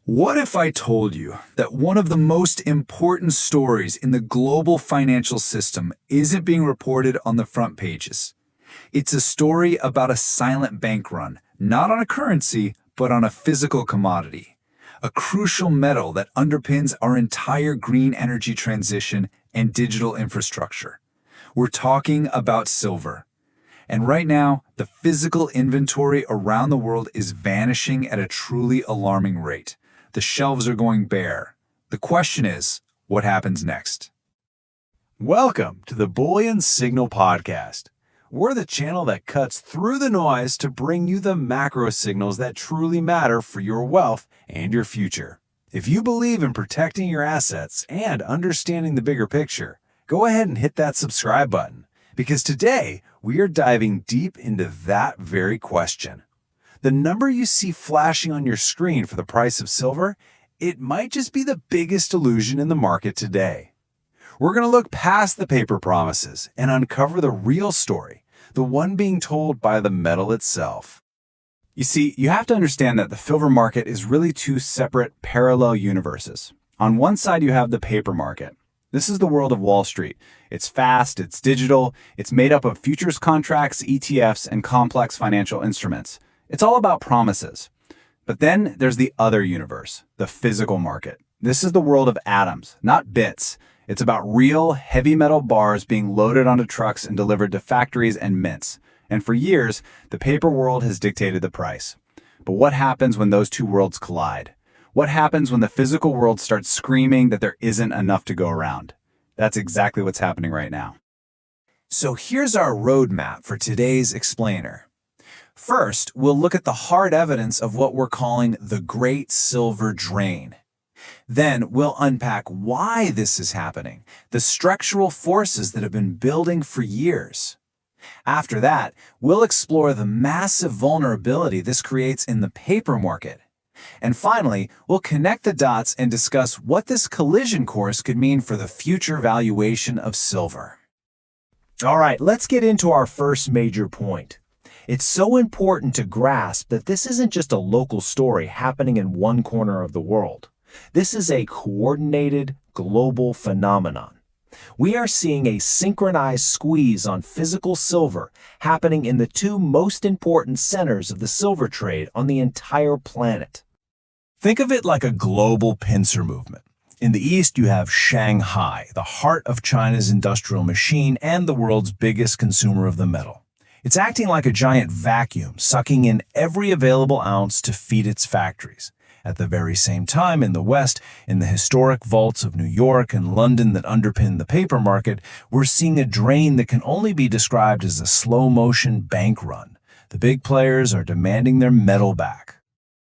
What if I told you that one of the most important stories in the global financial system isn't being reported on the front pages? It's a story about a silent bank run, not on a currency, but on a physical commodity, a crucial metal that underpins our entire green energy transition and digital infrastructure. We're talking about silver. And right now, the physical inventory around the world is vanishing at a truly alarming rate. The shelves are going bare. The question is, what happens next? Welcome to the Bullion Signal Podcast. We're the channel that cuts through the noise to bring you the macro signals that truly matter for your wealth and your future. If you believe in protecting your assets and understanding the bigger picture, go ahead and hit that subscribe button, because today we are diving deep into that very question. The number you see flashing on your screen for the price of silver, it might just be the biggest illusion in the market today. We're going to look past the paper promises and uncover the real story, the one being told by the metal itself. You see, you have to understand that the silver market is really two separate parallel universes. On one side, you have the paper market. This is the world of Wall Street. It's fast, it's digital, it's made up of futures contracts, ETFs, and complex financial instruments. It's all about promises. But then there's the other universe, the physical market. This is the world of atoms, not bits. It's about real, heavy metal bars being loaded onto trucks and delivered to factories and mints. And for years, the paper world has dictated the price. But what happens when those two worlds collide? What happens when the physical world starts screaming that there isn't enough to go around? That's exactly what's happening right now. So here's our roadmap for today's explainer. First, we'll look at the hard evidence of what we're calling the Great Silver Drain. Then we'll unpack why this is happening, the structural forces that have been building for years. After that, we'll explore the massive vulnerability this creates in the paper market. And finally, we'll connect the dots and discuss what this collision course could mean for the future valuation of silver. All right, let's get into our first major point. It's so important to grasp that this isn't just a local story happening in one corner of the world. This is a coordinated global phenomenon. We are seeing a synchronized squeeze on physical silver happening in the two most important centers of the silver trade on the entire planet. Think of it like a global pincer movement. In the east, you have Shanghai, the heart of China's industrial machine and the world's biggest consumer of the metal. It's acting like a giant vacuum, sucking in every available ounce to feed its factories. At the very same time, in the West, in the historic vaults of New York and London that underpin the paper market, we're seeing a drain that can only be described as a slow-motion bank run. The big players are demanding their metal back.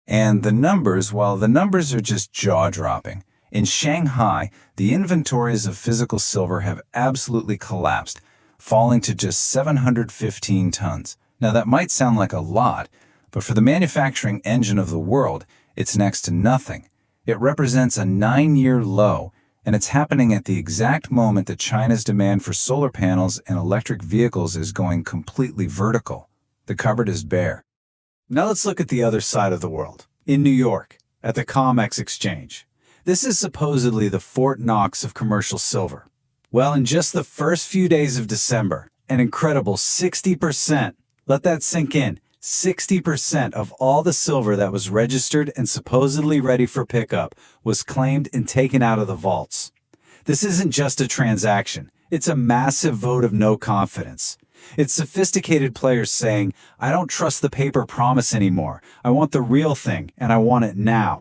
And the numbers, well, the numbers are just jaw-dropping. In Shanghai, the inventories of physical silver have absolutely collapsed, falling to just 715 tons. Now that might sound like a lot, but for the manufacturing engine of the world, it's next to nothing. It represents a 9-year low, and it's happening at the exact moment that China's demand for solar panels and electric vehicles is going completely vertical. The cupboard is bare. Now let's look at the other side of the world. In New York, at the COMEX exchange. This is supposedly the Fort Knox of commercial silver. Well, in just the first few days of December, an incredible 60%, let that sink in, 60% of all the silver that was registered and supposedly ready for pickup was claimed and taken out of the vaults. This isn't just a transaction. It's a massive vote of no confidence. It's sophisticated players saying, I don't trust the paper promise anymore. I want the real thing, and I want it now.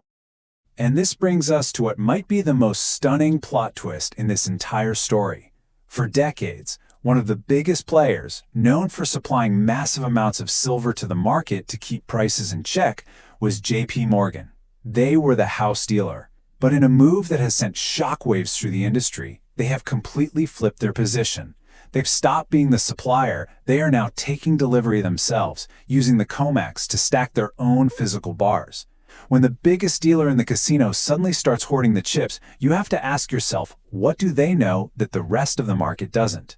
And this brings us to what might be the most stunning plot twist in this entire story. For decades, one of the biggest players, known for supplying massive amounts of silver to the market to keep prices in check, was JP Morgan. They were the house dealer. But in a move that has sent shockwaves through the industry, they have completely flipped their position. They've stopped being the supplier. They are now taking delivery themselves, using the COMEX to stack their own physical bars. When the biggest dealer in the casino suddenly starts hoarding the chips, you have to ask yourself, what do they know that the rest of the market doesn't?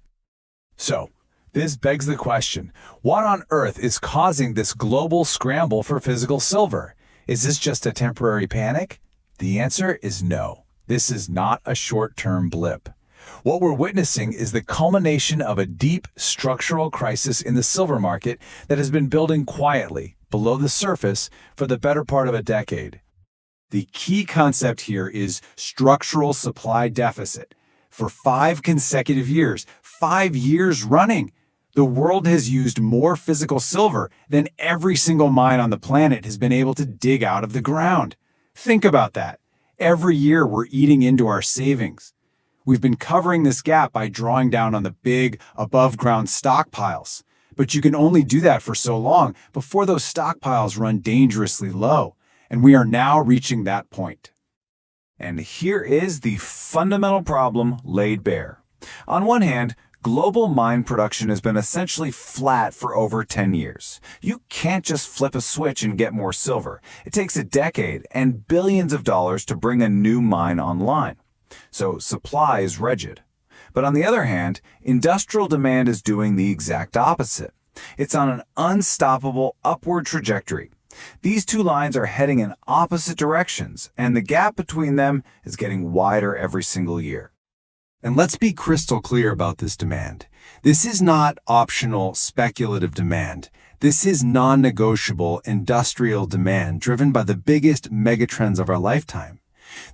So, this begs the question, what on earth is causing this global scramble for physical silver? Is this just a temporary panic? The answer is no. This is not a short-term blip. What we're witnessing is the culmination of a deep structural crisis in the silver market that has been building quietly, below the surface, for the better part of a decade. The key concept here is structural supply deficit. For 5 consecutive years, 5 years running, the world has used more physical silver than every single mine on the planet has been able to dig out of the ground. Think about that. Every year we're eating into our savings. We've been covering this gap by drawing down on the big, above-ground stockpiles. But you can only do that for so long before those stockpiles run dangerously low. And we are now reaching that point. And here is the fundamental problem laid bare. On one hand, global mine production has been essentially flat for over 10 years. You can't just flip a switch and get more silver. It takes a decade and billions of dollars to bring a new mine online. So supply is rigid. But on the other hand, industrial demand is doing the exact opposite. It's on an unstoppable upward trajectory. These two lines are heading in opposite directions, and the gap between them is getting wider every single year. And let's be crystal clear about this demand. This is not optional speculative demand. This is non-negotiable industrial demand driven by the biggest megatrends of our lifetime.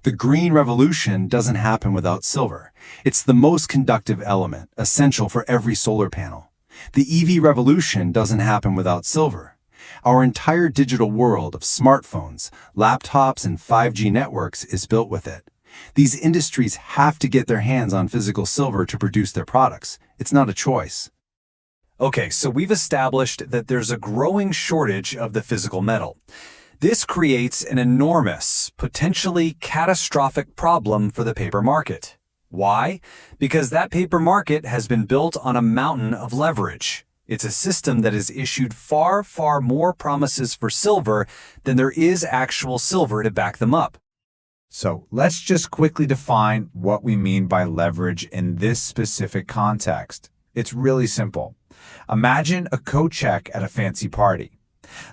The green revolution doesn't happen without silver. It's the most conductive element, essential for every solar panel. The EV revolution doesn't happen without silver. Our entire digital world of smartphones, laptops, and 5G networks is built with it. These industries have to get their hands on physical silver to produce their products. It's not a choice. Okay, so we've established that there's a growing shortage of the physical metal. This creates an enormous, potentially catastrophic problem for the paper market. Why? Because that paper market has been built on a mountain of leverage. It's a system that has issued far, far more promises for silver than there is actual silver to back them up. So let's just quickly define what we mean by leverage in this specific context. It's really simple. Imagine a coat check at a fancy party.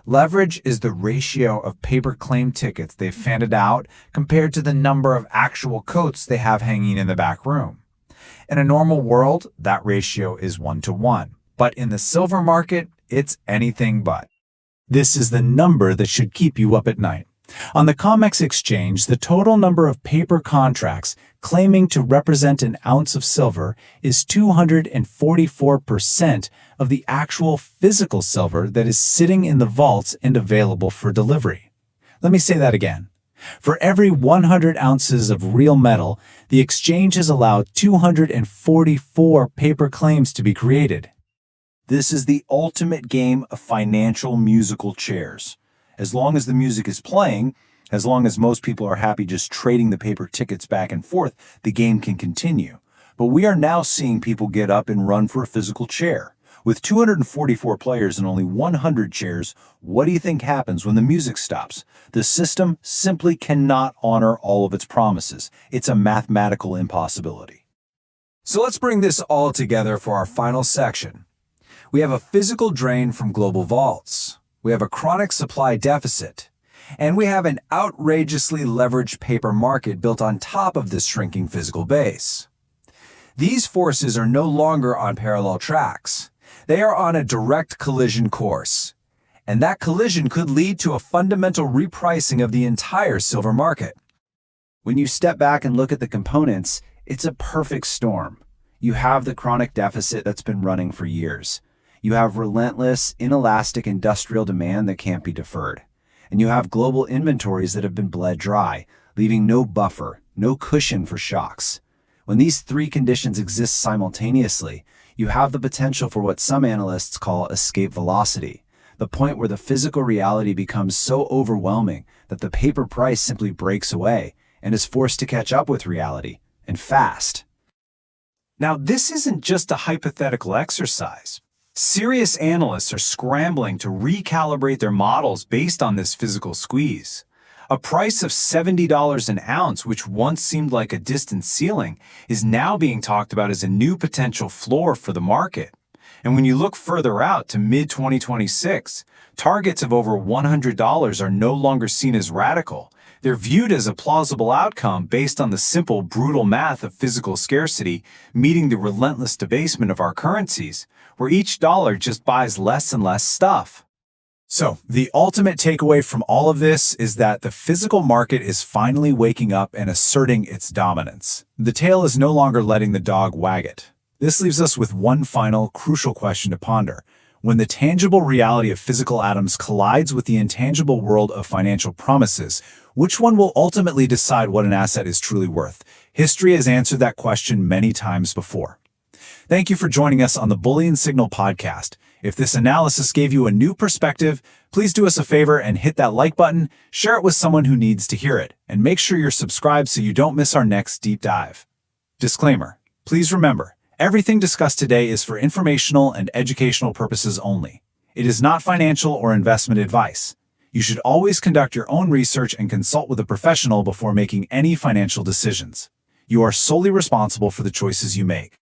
Leverage is the ratio of paper claim tickets they've handed out compared to the number of actual coats they have hanging in the back room. In a normal world, that ratio is 1-to-1. But in the silver market, it's anything but. This is the number that should keep you up at night. On the COMEX exchange, the total number of paper contracts claiming to represent an ounce of silver is 244% of the actual physical silver that is sitting in the vaults and available for delivery. Let me say that again. For every 100 ounces of real metal, the exchange has allowed 244 paper claims to be created. This is the ultimate game of financial musical chairs. As long as the music is playing, as long as most people are happy just trading the paper tickets back and forth, the game can continue. But we are now seeing people get up and run for a physical chair. With 244 players and only 100 chairs, what do you think happens when the music stops? The system simply cannot honor all of its promises. It's a mathematical impossibility. So let's bring this all together for our final section. We have a physical drain from global vaults. We have a chronic supply deficit. And we have an outrageously leveraged paper market built on top of this shrinking physical base. These forces are no longer on parallel tracks. They are on a direct collision course. And that collision could lead to a fundamental repricing of the entire silver market. When you step back and look at the components, it's a perfect storm. You have the chronic deficit that's been running for years. You have relentless, inelastic industrial demand that can't be deferred. And you have global inventories that have been bled dry, leaving no buffer, no cushion for shocks. When these three conditions exist simultaneously, you have the potential for what some analysts call escape velocity, the point where the physical reality becomes so overwhelming that the paper price simply breaks away and is forced to catch up with reality, and fast. Now, this isn't just a hypothetical exercise. Serious analysts are scrambling to recalibrate their models based on this physical squeeze. A price of $70 an ounce, which once seemed like a distant ceiling, is now being talked about as a new potential floor for the market. And when you look further out to mid-2026, targets of over $100 are no longer seen as radical. They're viewed as a plausible outcome based on the simple, brutal math of physical scarcity meeting the relentless debasement of our currencies, where each dollar just buys less and less stuff. So, the ultimate takeaway from all of this is that the physical market is finally waking up and asserting its dominance. The tail is no longer letting the dog wag it. This leaves us with one final, crucial question to ponder. When the tangible reality of physical atoms collides with the intangible world of financial promises, which one will ultimately decide what an asset is truly worth? History has answered that question many times before. Thank you for joining us on the Bullion Signal Podcast. If this analysis gave you a new perspective, please do us a favor and hit that like button, share it with someone who needs to hear it, and make sure you're subscribed so you don't miss our next deep dive. Disclaimer: please remember, everything discussed today is for informational and educational purposes only. It is not financial or investment advice. You should always conduct your own research and consult with a professional before making any financial decisions. You are solely responsible for the choices you make.